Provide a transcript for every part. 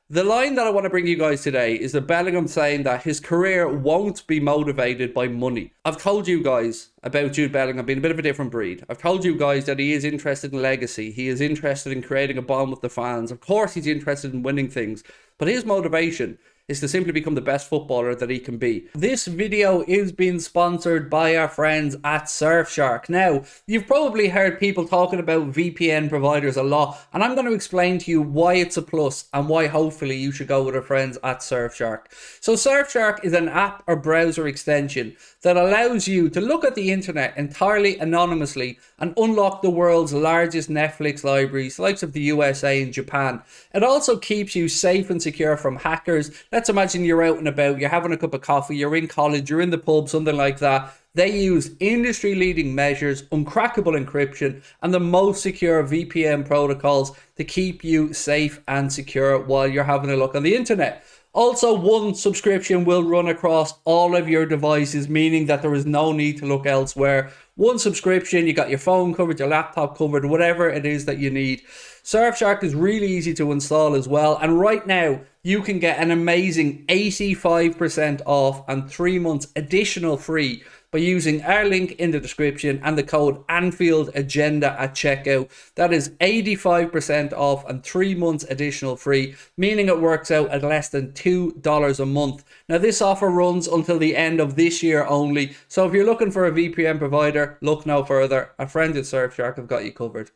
The line that I want to bring you guys today is that Bellingham saying that his career won't be motivated by money. I've told you guys about Jude Bellingham being a bit of a different breed. I've told you guys that he is interested in legacy. He is interested in creating a bond with the fans. Of course, he's interested in winning things. But his motivation is to simply become the best footballer that he can be. This video is being sponsored by our friends at Surfshark. Now, you've probably heard people talking about VPN providers a lot, and I'm going to explain to you why it's a plus and why hopefully you should go with our friends at Surfshark. So Surfshark is an app or browser extension that allows you to look at the internet entirely anonymously and unlock the world's largest Netflix libraries, the likes of the USA and Japan. It also keeps you safe and secure from hackers. Let's imagine you're out and about, you're having a cup of coffee, you're in college, you're in the pub, something like that. They use industry-leading measures, uncrackable encryption, and the most secure VPN protocols to keep you safe and secure while you're having a look on the internet. Also, one subscription will run across all of your devices, meaning that there is no need to look elsewhere. One subscription, you got your phone covered, your laptop covered, whatever it is that you need. Surfshark is really easy to install as well. And right now, you can get an amazing 85% off and 3 months additional free by using our link in the description and the code Anfield Agenda at checkout. That is 85% off and 3 months additional free, meaning it works out at less than $2 a month. Now, this offer runs until the end of this year only. So if you're looking for a VPN provider, look no further. Our friends at Surfshark have got you covered.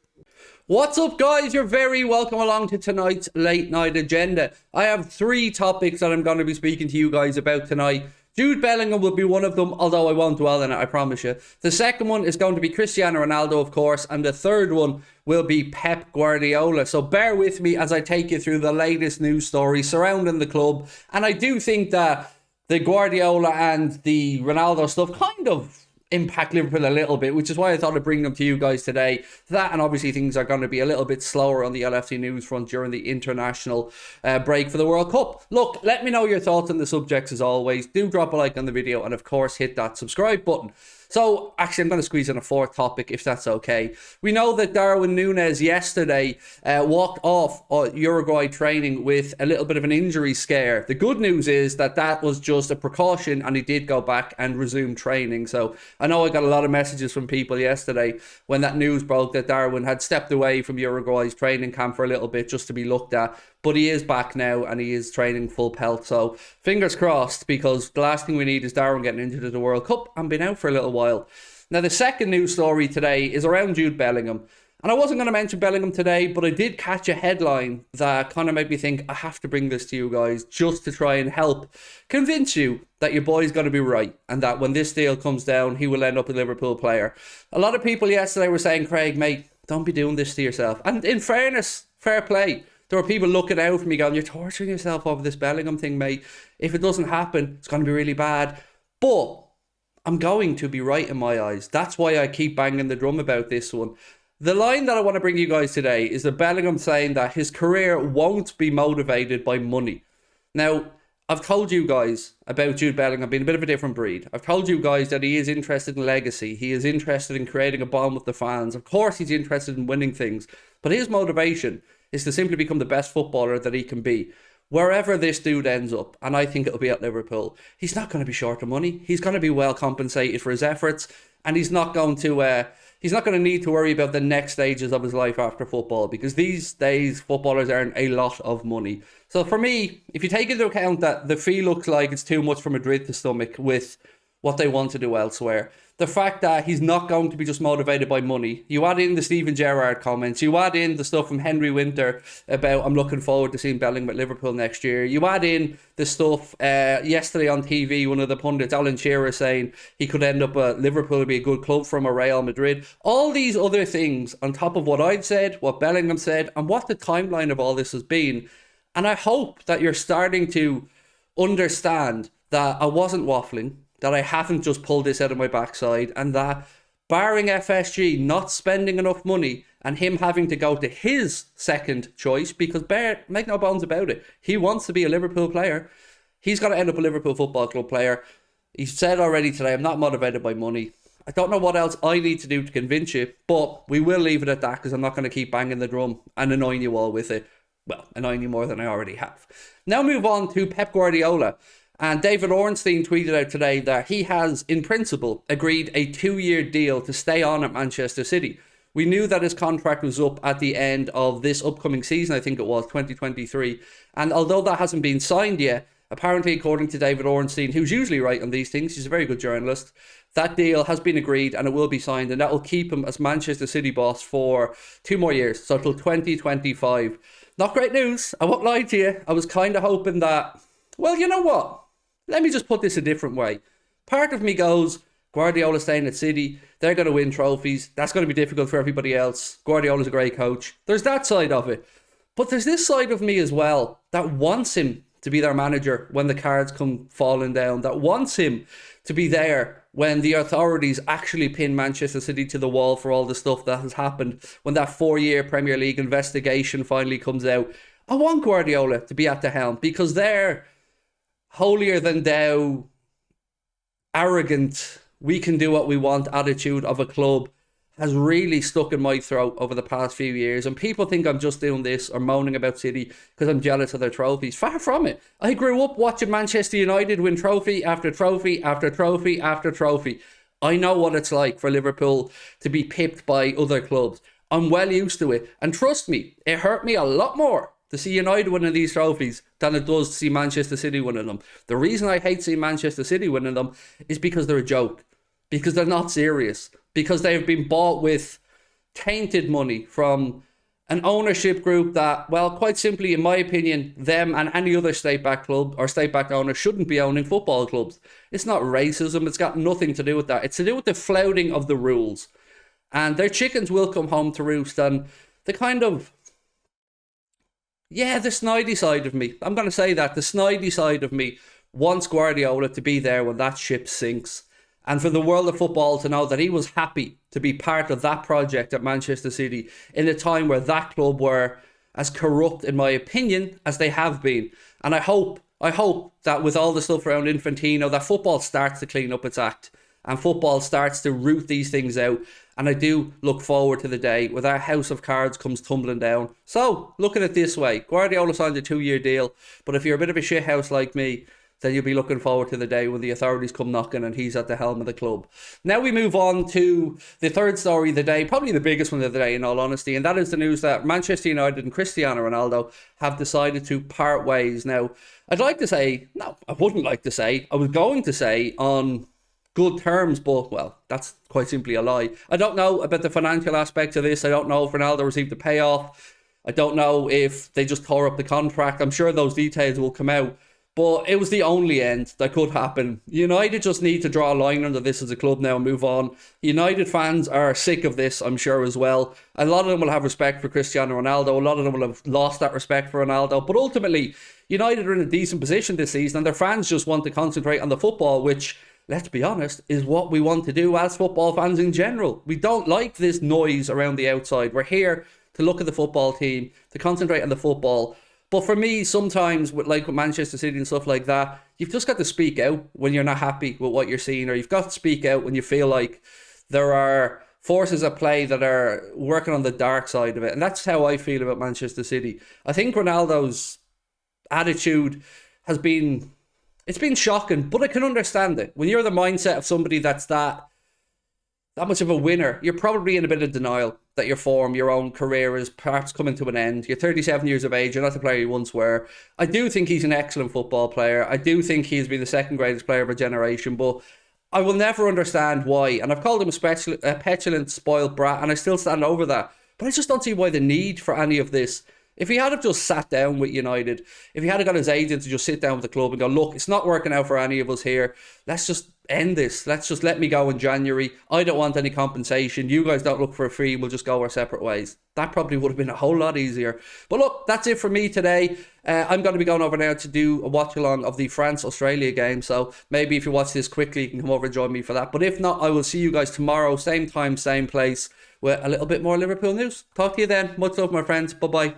What's up, guys? You're very welcome along to tonight's late night agenda. I have 3 topics that I'm going to be speaking to you guys about tonight. Jude Bellingham will be one of them, although I won't dwell on it, I promise you. The second one is going to be Cristiano Ronaldo, of course, and the third one will be Pep Guardiola. So bear with me as I take you through the latest news stories surrounding the club. And I do think that the Guardiola and the Ronaldo stuff kind of impact Liverpool a little bit, which is why I thought I'd bring them to you guys today. That, and obviously things are going to be a little bit slower on the LFC news front during the international break for the World Cup. Look, let me know your thoughts on the subjects as always. Do drop a like on the video and of course hit that subscribe button. So, actually, I'm going to squeeze in a 4th topic, if that's okay. We know that Darwin Núñez yesterday walked off Uruguay training with a little bit of an injury scare. The good news is that that was just a precaution and he did go back and resume training. So, I know I got a lot of messages from people yesterday when that news broke that Darwin had stepped away from Uruguay's training camp for a little bit just to be looked at. But he is back now and he is training full pelt. So fingers crossed, because the last thing we need is Darwin getting injured at the World Cup and been out for a little while. Now, the second news story today is around Jude Bellingham. And I wasn't going to mention Bellingham today, but I did catch a headline that kind of made me think I have to bring this to you guys just to try and help convince you that your boy's going to be right and that when this deal comes down, he will end up a Liverpool player. A lot of people yesterday were saying, Craig, mate, don't be doing this to yourself. And in fairness, fair play. There were people looking out for me going, you're torturing yourself over this Bellingham thing, mate. If it doesn't happen, it's going to be really bad. But I'm going to be right in my eyes. That's why I keep banging the drum about this one. The line that I want to bring you guys today is that Bellingham saying that his career won't be motivated by money. Now, I've told you guys about Jude Bellingham being a bit of a different breed. I've told you guys that he is interested in legacy. He is interested in creating a bond with the fans. Of course, he's interested in winning things. But his motivation is to simply become the best footballer that he can be. Wherever this dude ends up, and I think it'll be at Liverpool, he's not going to be short of money. He's going to be well compensated for his efforts, and he's not going to need to worry about the next stages of his life after football, because these days footballers earn a lot of money. So for me, if you take into account that the fee looks like it's too much for Madrid to stomach with what they want to do elsewhere, the fact that he's not going to be just motivated by money, you add in the Steven Gerrard comments, you add in the stuff from Henry Winter about I'm looking forward to seeing Bellingham at Liverpool next year, you add in the stuff yesterday on TV, one of the pundits, Alan Shearer, saying he could end up at Liverpool to be a good club from a Real Madrid. All these other things on top of what I'd said, what Bellingham said, and what the timeline of all this has been. And I hope that you're starting to understand that I wasn't waffling, that I haven't just pulled this out of my backside, and that barring FSG not spending enough money and him having to go to his second choice, because make no bones about it, he wants to be a Liverpool player. He's got to end up a Liverpool Football Club player. He said already today, I'm not motivated by money. I don't know what else I need to do to convince you, but we will leave it at that because I'm not going to keep banging the drum and annoying you all with it. well, annoying you more than I already have. Now move on to Pep Guardiola. And David Ornstein tweeted out today that he has, in principle, agreed a 2-year deal to stay on at Manchester City. We knew that his contract was up at the end of this upcoming season, I think it was, 2023. And although that hasn't been signed yet, apparently, according to David Ornstein, who's usually right on these things, he's a very good journalist, that deal has been agreed and it will be signed, and that will keep him as Manchester City boss for 2 more years, so till 2025. Not great news, I won't lie to you. I was kind of hoping that, well, you know what? Let me just put this a different way. Part of me goes, Guardiola staying at City, they're going to win trophies. That's going to be difficult for everybody else. Guardiola's a great coach. There's that side of it. But there's this side of me as well that wants him to be their manager when the cards come falling down, that wants him to be there when the authorities actually pin Manchester City to the wall for all the stuff that has happened, when that 4-year Premier League investigation finally comes out. I want Guardiola to be at the helm because they're holier than thou, arrogant, we can do what we want attitude of a club has really stuck in my throat over the past few years. And people think I'm just doing this or moaning about City because I'm jealous of their trophies. Far from it. I grew up watching Manchester United win trophy after trophy after trophy after trophy. I know what it's like for Liverpool to be pipped by other clubs. I'm well used to it. And trust me, it hurt me a lot more to see United winning these trophies than it does to see Manchester City winning them. The reason I hate seeing Manchester City winning them is because they're a joke. Because they're not serious. Because they've been bought with tainted money from an ownership group that, well, quite simply, in my opinion, them and any other state-backed club or state-backed owner shouldn't be owning football clubs. It's not racism. It's got nothing to do with that. It's to do with the flouting of the rules. And their chickens will come home to roost. And the kind of, the snidey side of me, I'm going to say that, the snidey side of me wants Guardiola to be there when that ship sinks. And for the world of football to know that he was happy to be part of that project at Manchester City in a time where that club were as corrupt, in my opinion, as they have been. And I hope that with all the stuff around Infantino, that football starts to clean up its act and football starts to root these things out. And I do look forward to the day where that house of cards comes tumbling down. So, look at it this way. Guardiola signed a 2-year deal, but if you're a bit of a shithouse like me, then you'll be looking forward to the day when the authorities come knocking and he's at the helm of the club. Now we move on to the third story of the day, probably the biggest one of the day in all honesty, and that is the news that Manchester United and Cristiano Ronaldo have decided to part ways. Now, I wouldn't like to say, I was going to say on good terms, but, well, that's quite simply a lie. I don't know about the financial aspects of this. I don't know if Ronaldo received the payoff. I don't know if they just tore up the contract. I'm sure those details will come out. But it was the only end that could happen. United just need to draw a line under this as a club now and move on. United fans are sick of this, I'm sure, as well. A lot of them will have respect for Cristiano Ronaldo. A lot of them will have lost that respect for Ronaldo. But ultimately, United are in a decent position this season and their fans just want to concentrate on the football, which, let's be honest, is what we want to do as football fans in general. We don't like this noise around the outside. We're here to look at the football team, to concentrate on the football. But for me, sometimes, with Manchester City and stuff like that, you've just got to speak out when you're not happy with what you're seeing, or you've got to speak out when you feel like there are forces at play that are working on the dark side of it. And that's how I feel about Manchester City. I think Ronaldo's attitude has been, it's been shocking, but I can understand it. When you're the mindset of somebody that's that much of a winner, you're probably in a bit of denial that your own career is perhaps coming to an end. You're 37 years of age, you're not the player you once were. I do think he's an excellent football player. I do think he's been the second greatest player of a generation, but I will never understand why. And I've called him a petulant, spoiled brat, and I still stand over that. But I just don't see why the need for any of this. If he had have just sat down with United, if he had got his agent to just sit down with the club and go, look, it's not working out for any of us here. Let's just end this. Let's just let me go in January. I don't want any compensation. You guys don't look for a fee. We'll just go our separate ways. That probably would have been a whole lot easier. But look, that's it for me today. I'm going to be going over now to do a watch along of the France-Australia game. So maybe if you watch this quickly, you can come over and join me for that. But if not, I will see you guys tomorrow, same time, same place, with a little bit more Liverpool news. Talk to you then. Much love, my friends. Bye-bye.